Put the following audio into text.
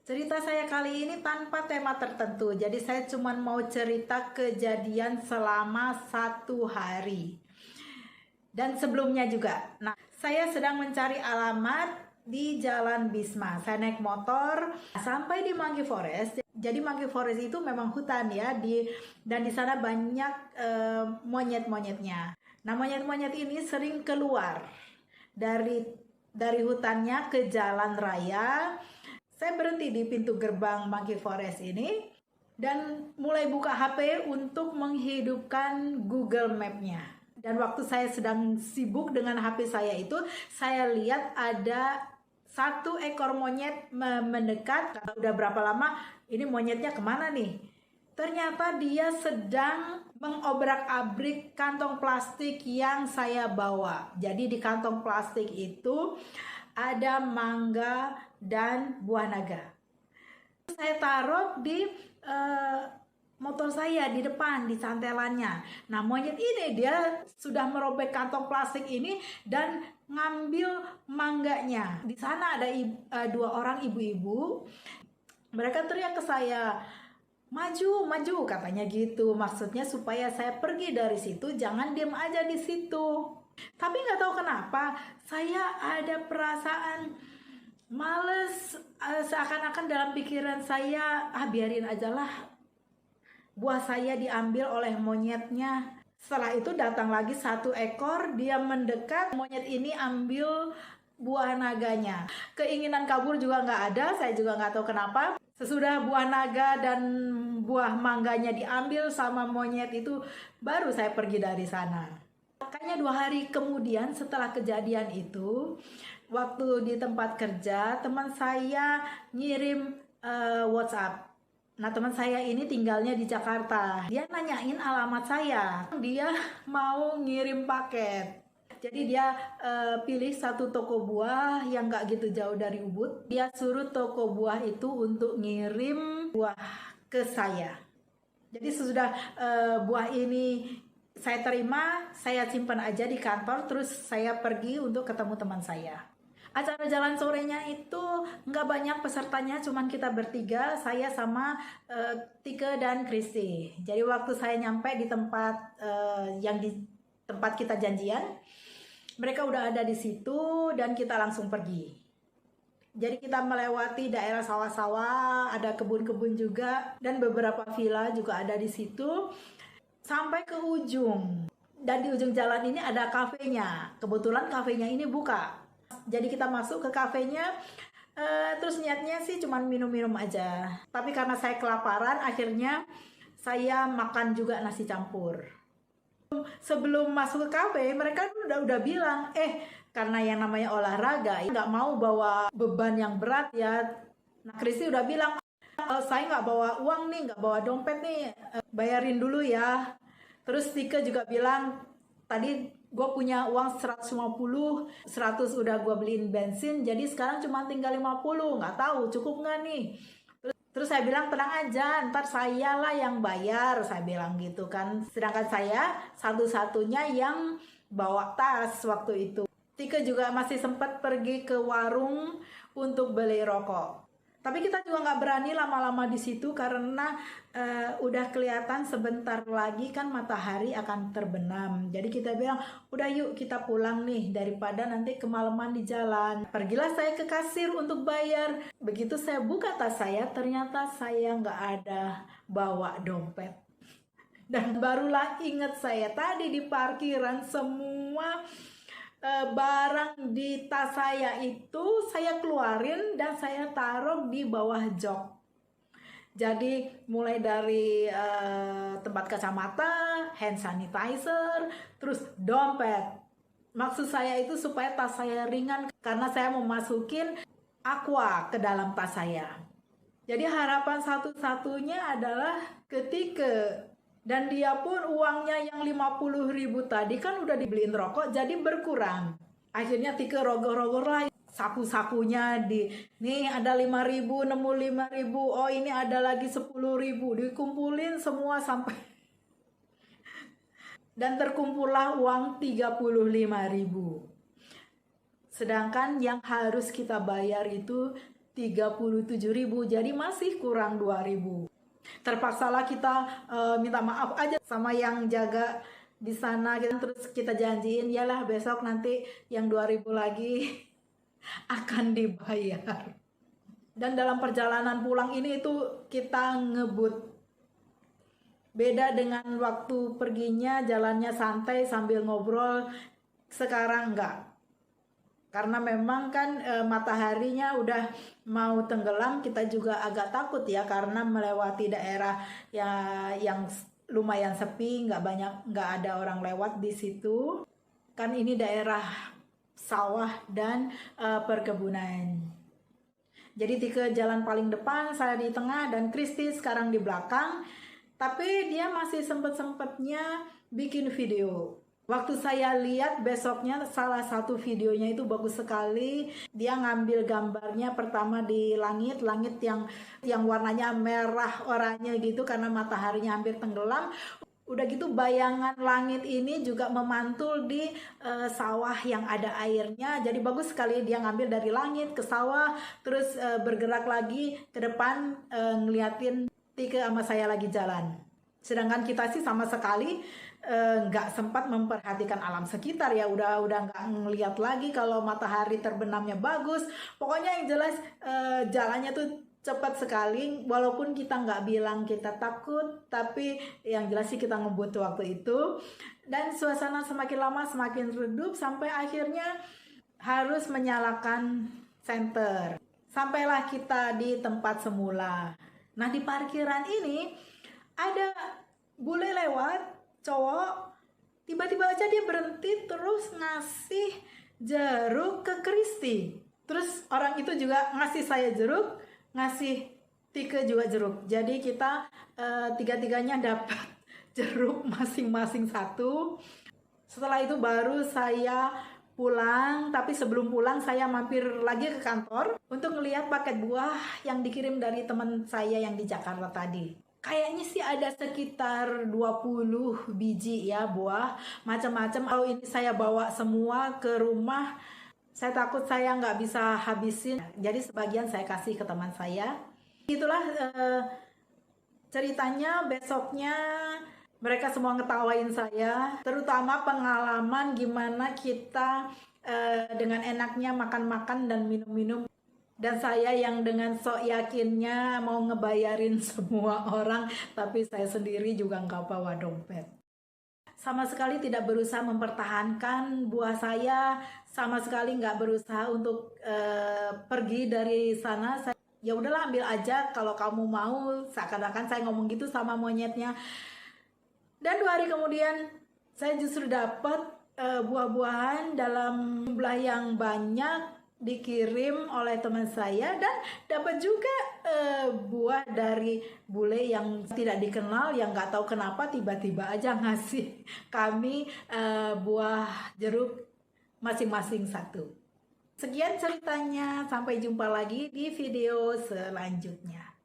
Cerita saya kali ini tanpa tema tertentu, jadi saya cuma mau cerita kejadian selama 1 hari. Dan sebelumnya juga. Nah, saya sedang mencari alamat di Jalan Bisma. Saya naik motor sampai di Monkey Forest. Jadi Monkey Forest itu memang hutan ya, dan di sana banyak monyet-monyetnya. Nah, monyet-monyet ini sering keluar dari hutannya ke jalan raya. Saya berhenti di pintu gerbang Monkey Forest ini dan mulai buka HP untuk menghidupkan Google Map-nya. Dan waktu saya sedang sibuk dengan HP saya itu, saya lihat ada 1 ekor monyet mendekat. Udah berapa lama ini monyetnya kemana nih? Ternyata dia sedang mengobrak-abrik kantong plastik yang saya bawa. Jadi di kantong plastik itu ada mangga dan buah naga. Saya taruh di motor saya di depan, di cantelannya. Nah, monyet ini dia sudah merobek kantong plastik ini dan ngambil mangganya. Di sana ada 2 orang ibu-ibu. Mereka teriak ke saya, maju, maju, katanya gitu. Maksudnya supaya saya pergi dari situ, jangan diam aja di situ. Tapi nggak tahu kenapa, saya ada perasaan males, seakan-akan dalam pikiran saya, biarin aja lah buah saya diambil oleh monyetnya. Setelah itu datang lagi 1 ekor, dia mendekat, monyet ini ambil buah naganya. Keinginan kabur juga nggak ada, saya juga nggak tahu kenapa. Sesudah buah naga dan buah mangganya diambil sama monyet itu, baru saya pergi dari sana. Makanya 2 hari kemudian setelah kejadian itu, waktu di tempat kerja, teman saya ngirim WhatsApp. Nah, teman saya ini tinggalnya di Jakarta. Dia nanyain alamat saya. Dia mau ngirim paket. Jadi dia pilih 1 toko buah yang gak gitu jauh dari Ubud. Dia suruh toko buah itu untuk ngirim buah ke saya. Jadi sesudah buah ini saya terima, saya simpan aja di kantor, terus saya pergi untuk ketemu teman saya. Acara jalan sorenya itu nggak banyak pesertanya, cuman kita bertiga, saya sama Tike dan Kristi. Jadi waktu saya nyampe di tempat di tempat kita janjian, mereka udah ada di situ dan kita langsung pergi. Jadi kita melewati daerah sawah-sawah, ada kebun-kebun juga, dan beberapa villa juga ada di situ. Sampai ke ujung. Dan di ujung jalan ini ada kafenya. Kebetulan kafenya ini buka. Jadi kita masuk ke kafenya, terus niatnya sih cuma minum-minum aja. Tapi karena saya kelaparan, akhirnya saya makan juga nasi campur. Sebelum masuk ke kafe, mereka udah bilang, karena yang namanya olahraga, nggak mau bawa beban yang berat ya. Nah, Kristi udah bilang, saya nggak bawa uang nih, nggak bawa dompet nih, bayarin dulu ya. Terus Tika juga bilang, tadi gue punya uang 150, 100 udah gue beliin bensin, jadi sekarang cuma tinggal 50, nggak tahu cukup nggak nih. Terus saya bilang, tenang aja, ntar saya lah yang bayar, saya bilang gitu kan. Sedangkan saya satu-satunya yang bawa tas waktu itu. Tika juga masih sempat pergi ke warung untuk beli rokok. Tapi kita juga nggak berani lama-lama di situ karena udah kelihatan sebentar lagi kan matahari akan terbenam. Jadi kita bilang, udah yuk kita pulang nih daripada nanti kemalaman di jalan. Pergilah saya ke kasir untuk bayar. Begitu saya buka tas saya, ternyata saya nggak ada bawa dompet. Dan barulah ingat saya tadi di parkiran semua barang di tas saya itu saya keluarin dan saya taruh di bawah jok. Jadi mulai dari tempat kacamata, hand sanitizer, terus dompet. Maksud saya itu supaya tas saya ringan karena saya mau masukin aqua ke dalam tas saya. Jadi harapan satu-satunya adalah ketika, dan dia pun uangnya yang 50.000 tadi kan udah dibeliin rokok jadi berkurang. Akhirnya Tika rogoh-rogoh lah saku-sakunya nih ada 5.000, nemu 5.000, oh ini ada lagi 10.000, dikumpulin semua sampai dan terkumpullah uang 35.000. Sedangkan yang harus kita bayar itu 37.000, jadi masih kurang 2.000. Terpaksalah kita minta maaf aja sama yang jaga di sana, terus kita janjiin yalah besok nanti yang 2.000 lagi akan dibayar. Dan dalam perjalanan pulang ini itu kita ngebut. Beda dengan waktu perginya jalannya santai sambil ngobrol, sekarang enggak. Karena memang kan mataharinya udah mau tenggelam, kita juga agak takut ya karena melewati daerah yang lumayan sepi, nggak ada orang lewat di situ. Kan ini daerah sawah dan perkebunan. Jadi Tike jalan paling depan, saya di tengah dan Kristi sekarang di belakang. Tapi dia masih sempet-sempetnya bikin video. Waktu saya lihat besoknya salah satu videonya itu bagus sekali. Dia ngambil gambarnya pertama di langit yang warnanya merah oranye gitu karena mataharinya hampir tenggelam. Udah gitu bayangan langit ini juga memantul di sawah yang ada airnya. Jadi bagus sekali dia ngambil dari langit ke sawah, terus bergerak lagi ke depan ngeliatin Tike sama saya lagi jalan. Sedangkan kita sih sama sekali nggak sempat memperhatikan alam sekitar ya, udah nggak ngeliat lagi kalau matahari terbenamnya bagus. Pokoknya yang jelas jalannya tuh cepat sekali, walaupun kita nggak bilang kita takut, tapi yang jelas sih kita ngebut waktu itu. Dan suasana semakin lama semakin redup sampai akhirnya harus menyalakan senter. Sampailah kita di tempat semula. Nah di parkiran ini ada bule lewat, cowok, tiba-tiba aja dia berhenti terus ngasih jeruk ke Kristi. Terus orang itu juga ngasih saya jeruk, ngasih Tike juga jeruk. Jadi kita tiga-tiganya dapat jeruk masing-masing satu. Setelah itu baru saya pulang, tapi sebelum pulang saya mampir lagi ke kantor untuk ngelihat paket buah yang dikirim dari teman saya yang di Jakarta tadi. Kayaknya sih ada sekitar 20 biji ya buah, macam-macam. Kalau ini saya bawa semua ke rumah, saya takut saya nggak bisa habisin. Jadi sebagian saya kasih ke teman saya. Itulah ceritanya. Besoknya mereka semua ngetawain saya, terutama pengalaman gimana kita dengan enaknya makan-makan dan minum-minum. Dan saya yang dengan sok yakinnya mau ngebayarin semua orang, tapi saya sendiri juga nggak bawa dompet. Sama sekali tidak berusaha mempertahankan buah saya, sama sekali nggak berusaha untuk pergi dari sana. Ya udahlah ambil aja kalau kamu mau, seakan-akan saya ngomong gitu sama monyetnya. Dan 2 hari kemudian saya justru dapat buah-buahan dalam jumlah yang banyak dikirim oleh teman saya, dan dapat juga buah dari bule yang tidak dikenal, yang nggak tahu kenapa tiba-tiba aja ngasih kami buah jeruk masing-masing satu. Sekian ceritanya, sampai jumpa lagi di video selanjutnya.